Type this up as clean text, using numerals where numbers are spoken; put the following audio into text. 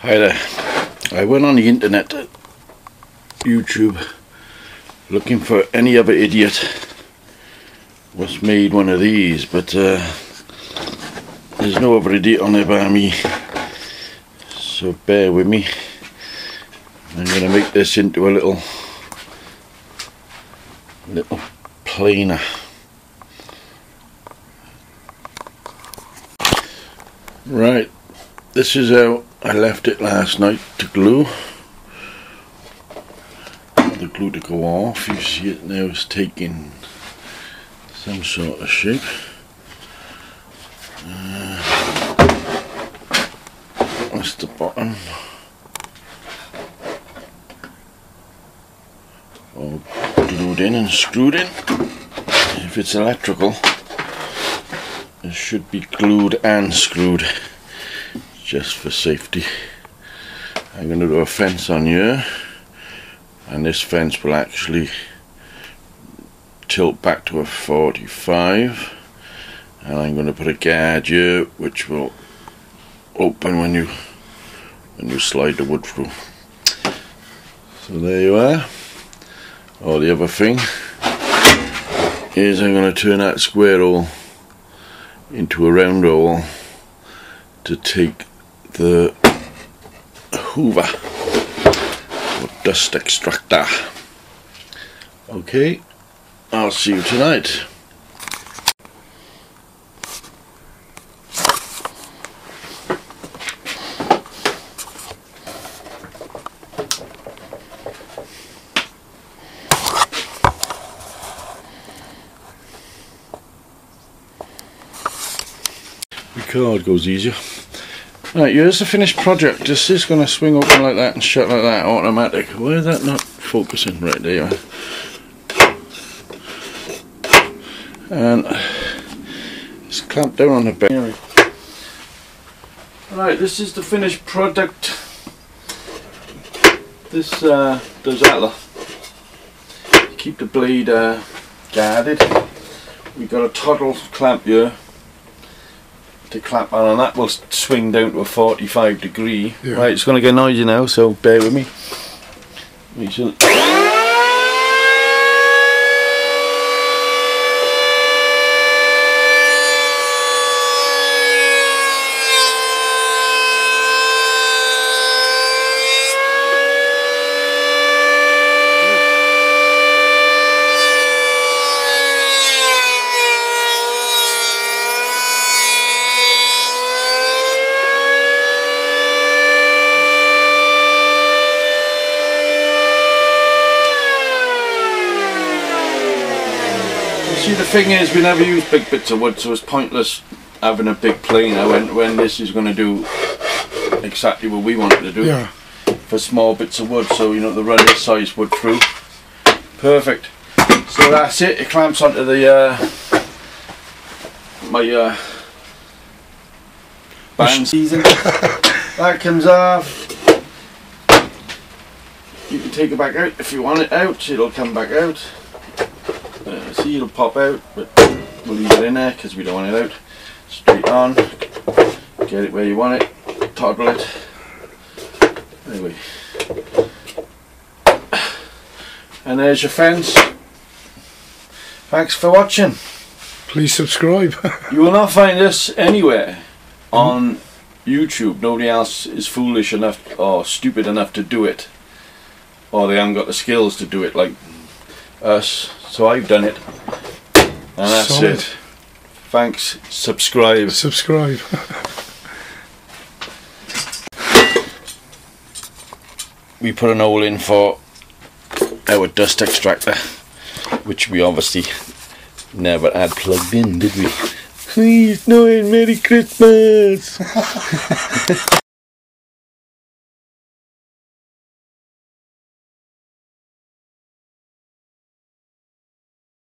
Hi there. I went on the internet, YouTube, looking for any other idiot what's made one of these, but there's no other idiot on there by me, so bear with me. I'm going to make this into a little planer. Right, this is how I left it last night to glue. The glue to go off. You see it now is taking some sort of shape. That's the bottom. All glued in and screwed in. If it's electrical, it should be glued and screwed, just for safety. I'm going to do a fence on here, and this fence will actually tilt back to a 45, and I'm going to put a guard here which will open when you slide the wood through. So there you are. Oh, the other thing is I'm going to turn that square hole into a round hole to take the hoover or dust extractor. Okay, I'll see you tonight. The card goes easier. Right, here's the finished project. This is going to swing open like that and shut like that, automatic. Why is that not focusing? Right, there you are. And it's clamped down on the bearing. Right, this is the finished product. This does that. Keep the blade guarded. We've got a toddle clamp here to clamp on, and that will swing down to a 45 degree. Yeah. Right, it's going to get noisy now, so bear with me. See, the thing is, we never use big bits of wood, so it's pointless having a big planer when this is going to do exactly what we want it to do. Yeah. For small bits of wood, so you know, the run this size wood through. Perfect. So that's it. It clamps onto the my band season. That comes off. You can take it back out if you want it out. It'll come back out. See, it'll pop out, but we'll leave it in there because we don't want it out. Straight on, get it where you want it, toddle it. Anyway, and there's your fence. Thanks for watching. Please subscribe. You will not find this anywhere on YouTube. Nobody else is foolish enough or stupid enough to do it, or they haven't got the skills to do it like us. So I've done it, and that's solid. It. Thanks. Subscribe. Subscribe. We put an hole in for our dust extractor, which we obviously never had plugged in, did we? Please, no, Merry Christmas.